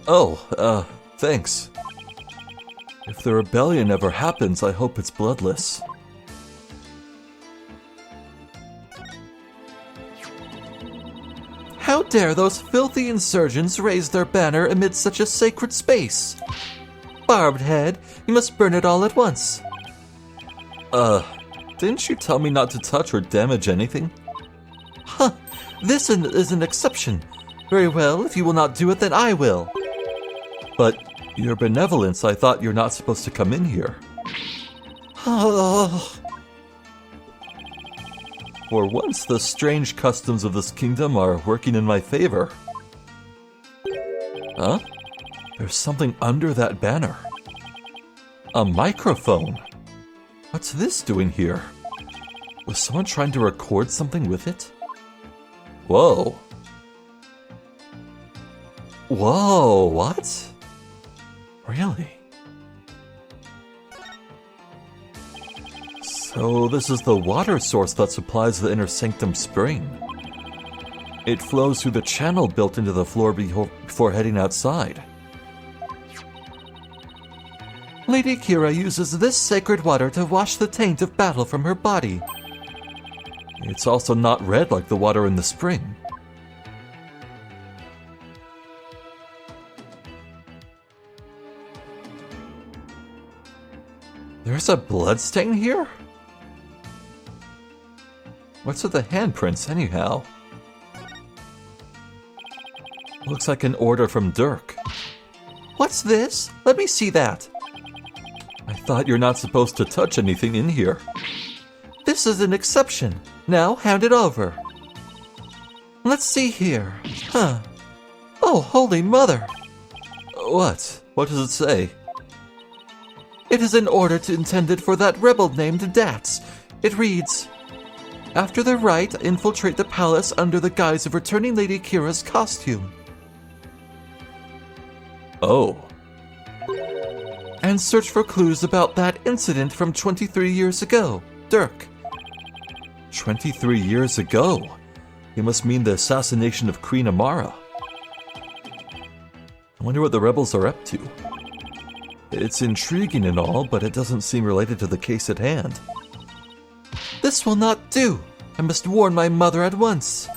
Oh, thanks. If the rebellion ever happens, I hope it's bloodless. How dare those filthy insurgents raise their banner amid such a sacred space? Barbed Head, you must burn it all at once. Didn't you tell me not to touch or damage anything? Huh, this is an exception. Very well, if you will not do it, then I will. But your benevolence, I thought you're not supposed to come in here. Oh. For once, the strange customs of this kingdom are working in my favor. Huh? There's something under that banner. A microphone. What's this doing here? Was someone trying to record something with it? Whoa. Whoa, what? Really? So this is the water source that supplies the inner sanctum spring. It flows through the channel built into the floor before heading outside. Lady Kira uses this sacred water to wash the taint of battle from her body. It's also not red like the water in the spring. There's a bloodstain here? What's with the handprints, anyhow? Looks like an order from Dirk. What's this? Let me see that. I thought you're not supposed to touch anything in here. This is an exception. Now hand it over. Let's see here. Huh. Oh, Holy Mother. What? What does it say? It is an order intended for that rebel named Dats. It reads, after the rite, infiltrate the palace under the guise of returning Lady Kira's costume. Oh. And search for clues about that incident from 23 years ago. Dirk. 23 years ago? It must mean the assassination of Queen Amara. I wonder what the rebels are up to. It's intriguing and all, but it doesn't seem related to the case at hand. This will not do. I must warn my mother at once.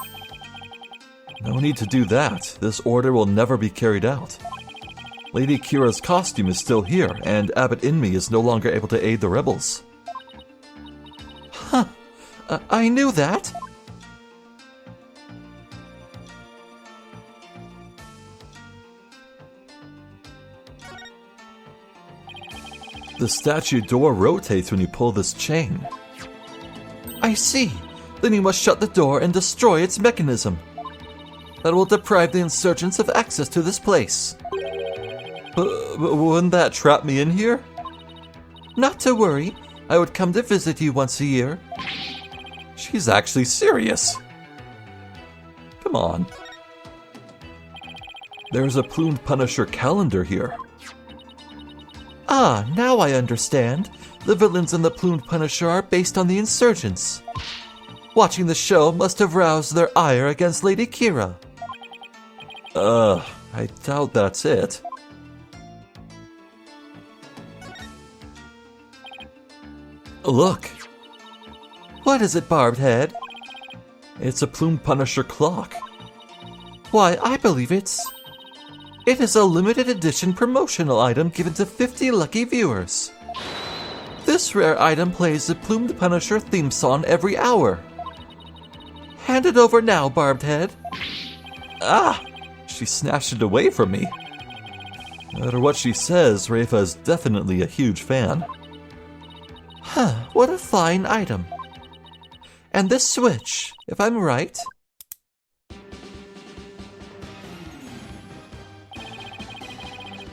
No need to do that. This order will never be carried out. Lady Kira's costume is still here, and Abbot Inmi is no longer able to aid the rebels. Huh. I knew that. The statue door rotates when you pull this chain. I see. Then you must shut the door and destroy its mechanism. That will deprive the insurgents of access to this place. But wouldn't that trap me in here? Not to worry. I would come to visit you once a year. She's actually serious. Come on. There's a Plumed Punisher calendar here. Ah, now I understand. The villains in the Plumed Punisher are based on the insurgents. Watching the show must have roused their ire against Lady Kira. I doubt that's it. Look. What is it, Barbed Head? It's a Plumed Punisher clock. Why, I believe it is a limited edition promotional item given to 50 lucky viewers. This rare item plays the Plumed Punisher theme song every hour. Hand it over now, Barbed Head. Ah! She snatched it away from me. No matter what she says, Rafa is definitely a huge fan. Huh, what a fine item. And this switch, if I'm right.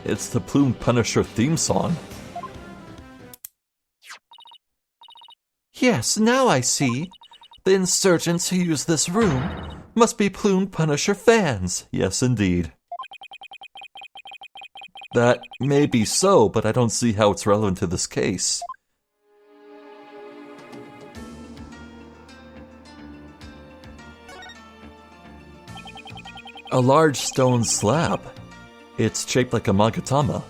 It's the Plumed Punisher theme song. Yes, now I see. The insurgents who use this room must be Plumed Punisher fans. Yes, indeed. That may be so, but I don't see how it's relevant to this case. A large stone slab. It's shaped like a magatama.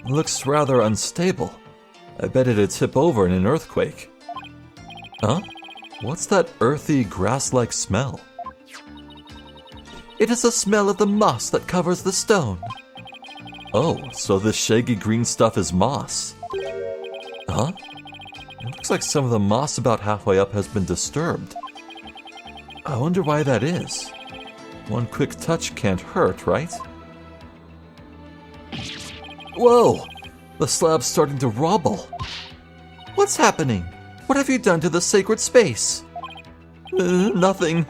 It looks rather unstable. I bet it'd tip over in an earthquake. Huh? What's that earthy, grass-like smell? It is the smell of the moss that covers the stone. Oh, so this shaggy green stuff is moss. Huh? It looks like some of the moss about halfway up has been disturbed. I wonder why that is. One quick touch can't hurt, right? Whoa! The slab's starting to wobble. What's happening? What have you done to the sacred space? Nothing.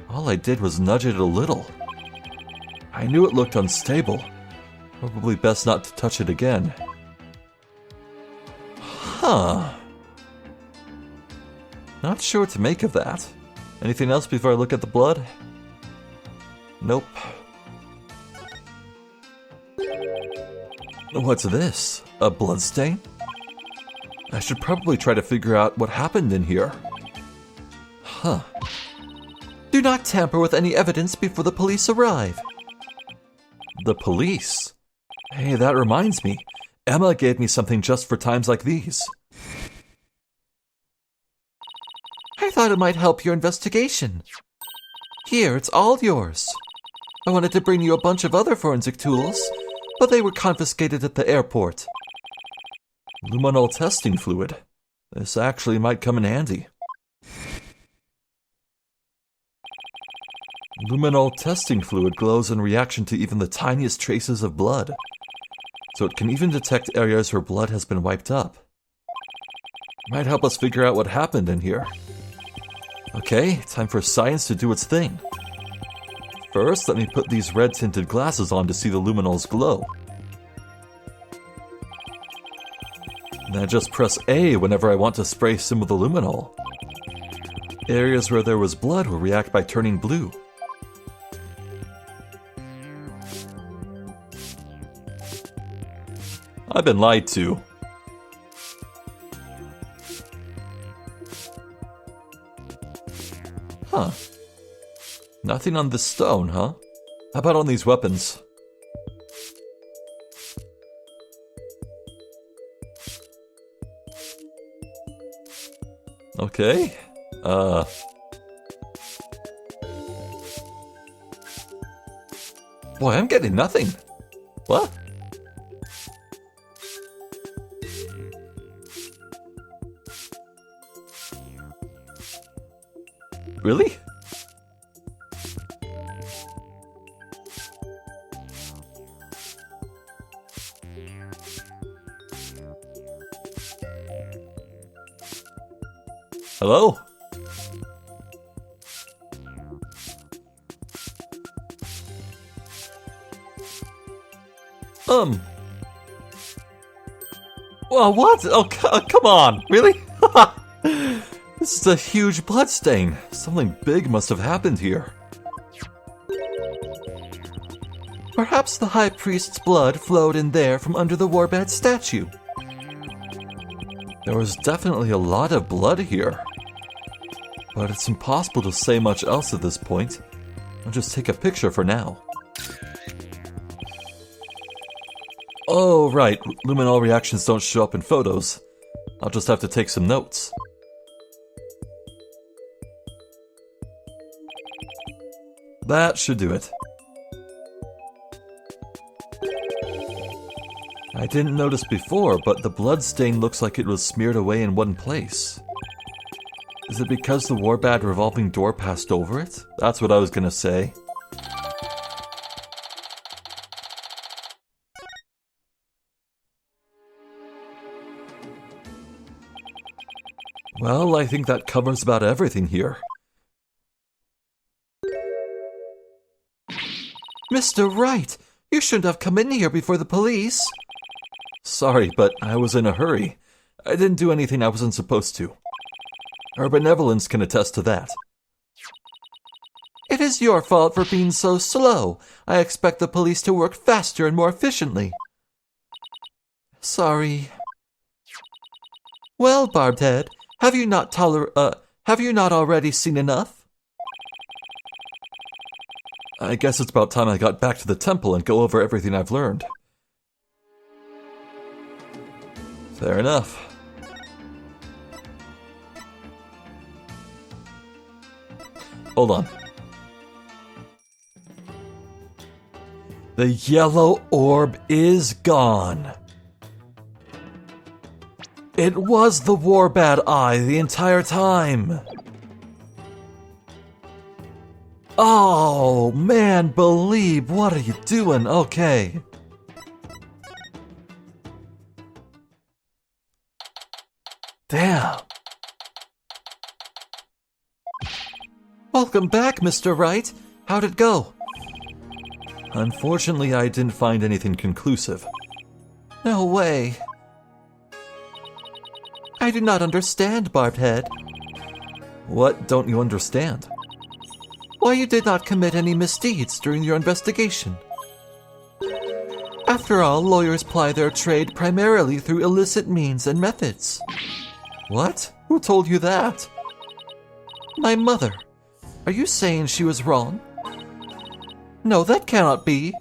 All I did was nudge it a little. I knew it looked unstable. Probably best not to touch it again. Huh. Not sure what to make of that. Anything else before I look at the blood? Nope. What's this? A bloodstain? I should probably try to figure out what happened in here. Huh. Do not tamper with any evidence before the police arrive. The police? Hey, that reminds me. Emma gave me something just for times like these. I thought it might help your investigation. Here, it's all yours. I wanted to bring you a bunch of other forensic tools, but they were confiscated at the airport. Luminol testing fluid. This actually might come in handy. Luminol testing fluid glows in reaction to even the tiniest traces of blood, so it can even detect areas where blood has been wiped up. Might help us figure out what happened in here. Okay, time for science to do its thing. First, let me put these red-tinted glasses on to see the luminols glow. Then I just press A whenever I want to spray some of the luminol. Areas where there was blood will react by turning blue. I've been lied to. Huh. Nothing on this stone, huh? How about on these weapons? Okay. Boy, I'm getting nothing. What? Really? Hello? Well, what? Oh, come on. Really? This is a huge bloodstain. Something big must have happened here. Perhaps the High Priest's blood flowed in there from under the warbad statue. There was definitely a lot of blood here. But it's impossible to say much else at this point. I'll just take a picture for now. Oh, right. Luminol reactions don't show up in photos. I'll just have to take some notes. That should do it. I didn't notice before, but the blood stain looks like it was smeared away in one place. Is it because the warbad revolving door passed over it? That's what I was gonna say. Well, I think that covers about everything here. Mr. Wright, you shouldn't have come in here before the police. Sorry, but I was in a hurry. I didn't do anything I wasn't supposed to. Our benevolence can attest to that. It is your fault for being so slow. I expect the police to work faster and more efficiently. Sorry. Well, Barbed Head, have you not already seen enough? I guess it's about time I got back to the temple and go over everything I've learned. Fair enough. Hold on. The yellow orb is gone. It was the Warbat Eye the entire time. Oh, man, Beh'leeb, what are you doing? Okay. Damn. Welcome back, Mr. Wright. How'd it go? Unfortunately, I didn't find anything conclusive. No way. I do not understand, Barbed Head. What don't you understand? Why you did not commit any misdeeds during your investigation. After all, lawyers ply their trade primarily through illicit means and methods. What? Who told you that? My mother. Are you saying she was wrong? No, that cannot be.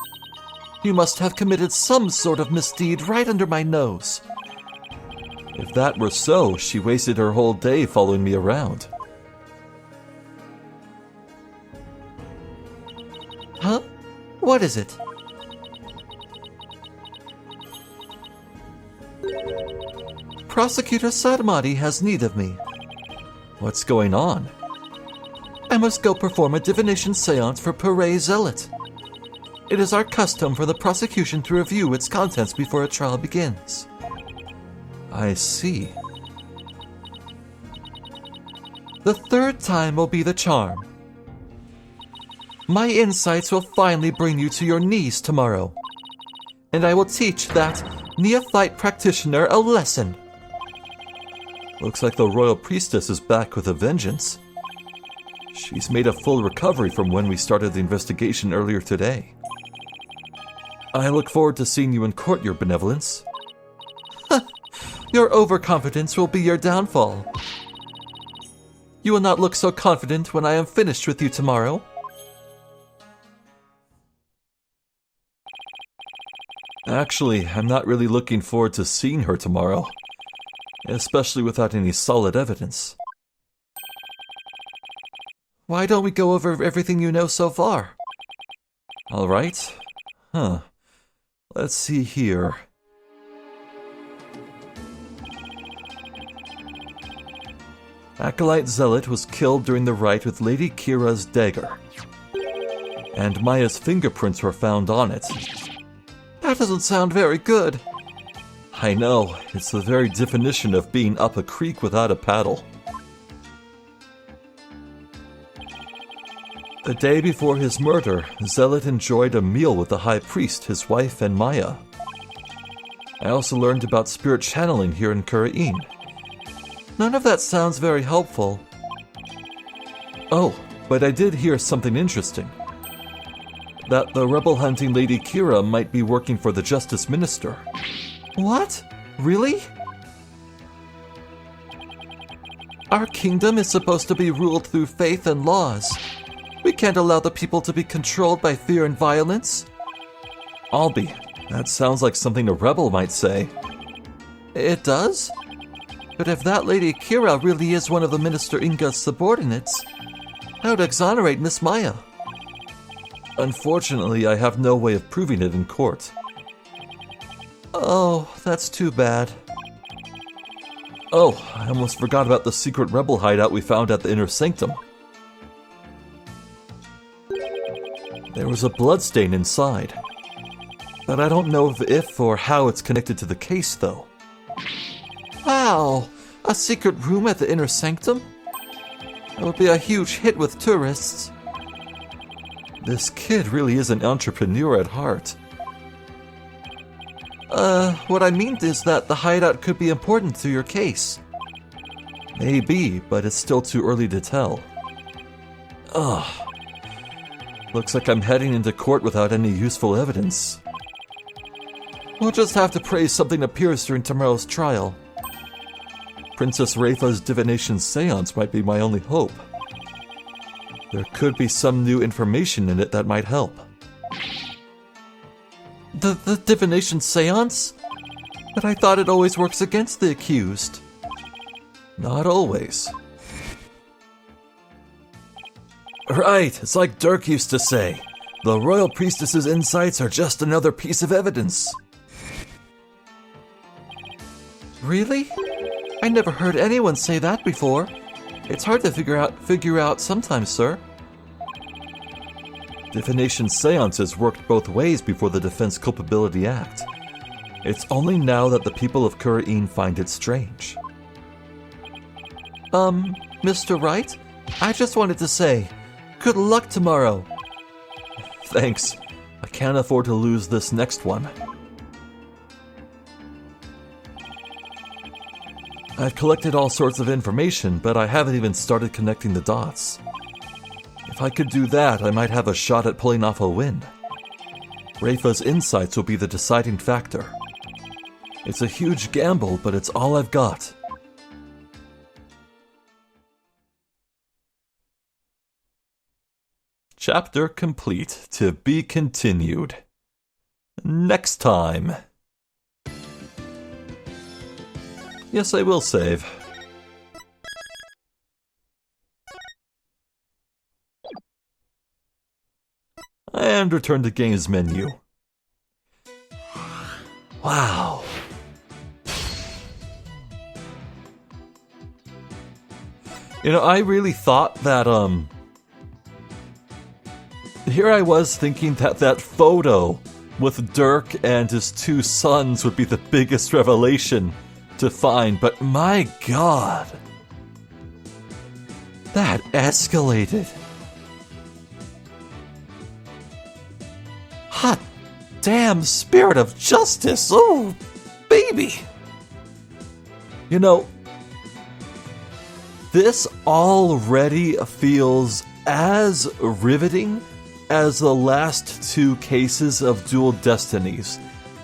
You must have committed some sort of misdeed right under my nose. If that were so, she wasted her whole day following me around. Huh? What is it? Prosecutor Sarmati has need of me. What's going on? I must go perform a divination seance for Puree Zealot. It is our custom for the prosecution to review its contents before a trial begins. I see. The third time will be the charm. My insights will finally bring you to your knees tomorrow. And I will teach that neophyte practitioner a lesson. Looks like the royal priestess is back with a vengeance. She's made a full recovery from when we started the investigation earlier today. I look forward to seeing you in court, Your Benevolence. Your overconfidence will be your downfall. You will not look so confident when I am finished with you tomorrow. Actually, I'm not really looking forward to seeing her tomorrow, especially without any solid evidence. Why don't we go over everything you know so far? All right. Let's see here. Acolyte Zealot was killed during the rite with Lady Kira's dagger, and Maya's fingerprints were found on it. That doesn't sound very good. I know, it's the very definition of being up a creek without a paddle. The day before his murder, Zealot enjoyed a meal with the High Priest, his wife, and Maya. I also learned about spirit channeling here in Khura'in. None of that sounds very helpful. Oh, but I did hear something interesting. That the rebel-hunting Lady Kira might be working for the Justice Minister. What? Really? Our kingdom is supposed to be ruled through faith and laws. We can't allow the people to be controlled by fear and violence. Albie, that sounds like something a rebel might say. It does? But if that Lady Kira really is one of the Minister Inga's subordinates, how to exonerate Miss Maya? Unfortunately, I have no way of proving it in court. Oh, that's too bad. Oh, I almost forgot about the secret rebel hideout we found at the Inner Sanctum. There was a bloodstain inside, but I don't know if or how it's connected to the case, though. Wow! A secret room at the Inner Sanctum? That would be a huge hit with tourists. This kid really is an entrepreneur at heart. What I mean is that the hideout could be important to your case. Maybe, but it's still too early to tell. Ugh. Looks like I'm heading into court without any useful evidence. We'll just have to pray something appears during tomorrow's trial. Princess Rafa's divination seance might be my only hope. There could be some new information in it that might help. The divination seance? But I thought it always works against the accused. Not always. Right, it's like Dirk used to say. The royal priestess's insights are just another piece of evidence. Really? I never heard anyone say that before. It's hard to figure out sometimes, sir. Divination seances worked both ways before the Defense Culpability Act. It's only now that the people of Khura'in find it strange. Mr. Wright? I just wanted to say, good luck tomorrow. Thanks. I can't afford to lose this next one. I've collected all sorts of information, but I haven't even started connecting the dots. If I could do that, I might have a shot at pulling off a win. Rafa's insights will be the deciding factor. It's a huge gamble, but it's all I've got. Chapter complete. To be continued. Next time. Yes, I will save. And return to games menu. Wow. You know, I really thought that, here I was thinking that that photo with Dirk and his two sons would be the biggest revelation to find, but my god. That escalated. Hot damn spirit of justice. Oh, baby. You know, this already feels as riveting as the last two cases of Dual Destinies.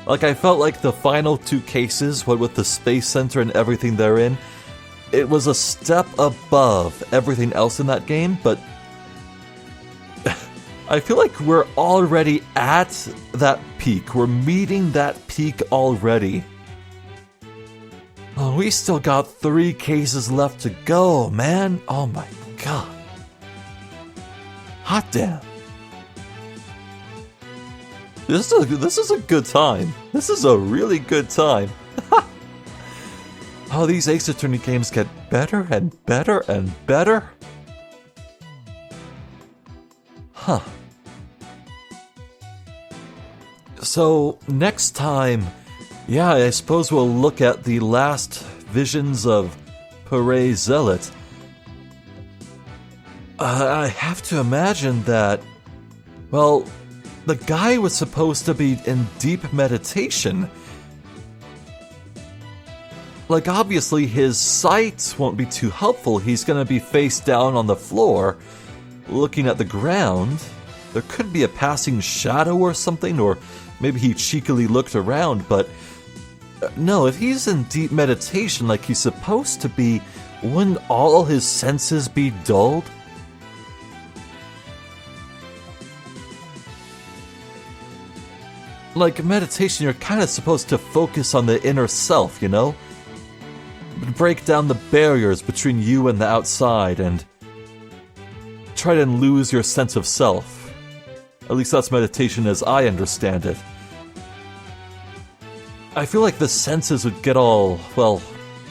Like, I felt like the final two cases, what with the Space Center and everything therein, it was a step above everything else in that game, but I feel like we're already at that peak. We're meeting that peak already. Oh, we still got 3 cases left to go, man. Oh my god. Hot damn. This is a good time. This is a really good time. Oh, these Ace Attorney games get better and better and better. Huh. So, next time, yeah, I suppose we'll look at the last visions of Pere Zealot. I have to imagine that, well, the guy was supposed to be in deep meditation. Like, obviously, his sight won't be too helpful. He's gonna be face down on the floor, looking at the ground. There could be a passing shadow or something, or maybe he cheekily looked around, but no, if he's in deep meditation like he's supposed to be, wouldn't all his senses be dulled? Like, meditation, you're kind of supposed to focus on the inner self, you know? Break down the barriers between you and the outside, and try to lose your sense of self. At least that's meditation as I understand it. I feel like the senses would get all, well,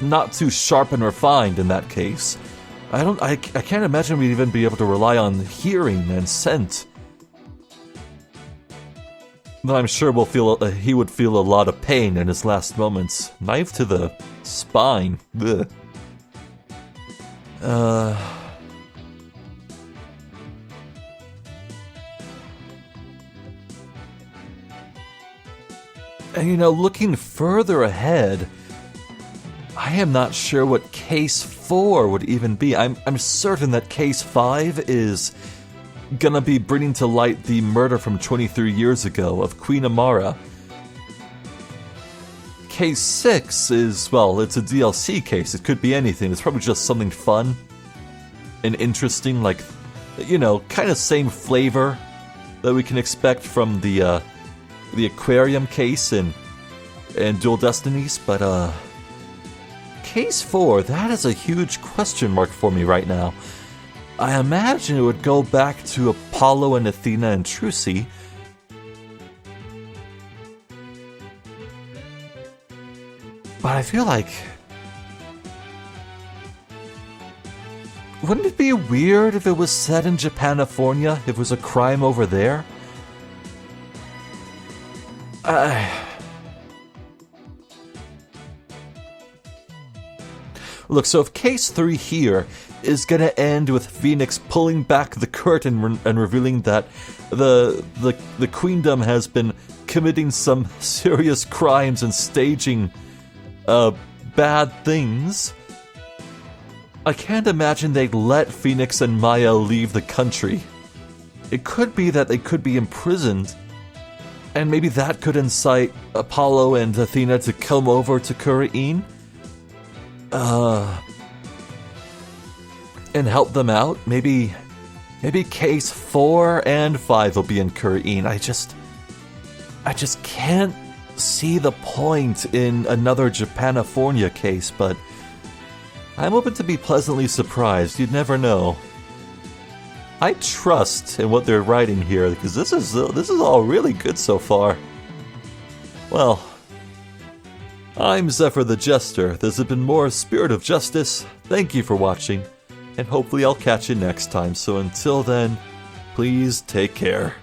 not too sharp and refined in that case. I can't imagine we'd even be able to rely on hearing and scent. But I'm sure he would feel a lot of pain in his last moments. Knife to the spine. Ugh. And you know, looking further ahead, I am not sure what Case 4 would even be. I'm certain that Case 5 is gonna be bringing to light the murder from 23 years ago of Queen Amara. Case 6 is, well, it's a DLC case. It could be anything. It's probably just something fun and interesting, like kind of same flavor that we can expect from the aquarium case in Dual Destinies, but Case 4, that is a huge question mark for me right now. I imagine it would go back to Apollo and Athena and Trucy. But I feel like... wouldn't it be weird if it was set in Japanifornia, if it was a crime over there? Look, so if Case 3 here is gonna end with Phoenix pulling back the curtain and revealing that the Queendom has been committing some serious crimes and staging bad things, I can't imagine they'd let Phoenix and Maya leave the country. It could be that they could be imprisoned, and maybe that could incite Apollo and Athena to come over to Khura'in and help them out. Maybe Case 4 and 5 will be in Khura'in. I just can't see the point in another Japanifornia case, but I'm open to be pleasantly surprised. You'd never know. I trust in what they're writing here, because this is all really good so far. Well, I'm Zephyr the Jester. This has been more Spirit of Justice. Thank you for watching, and hopefully I'll catch you next time. So until then, please take care.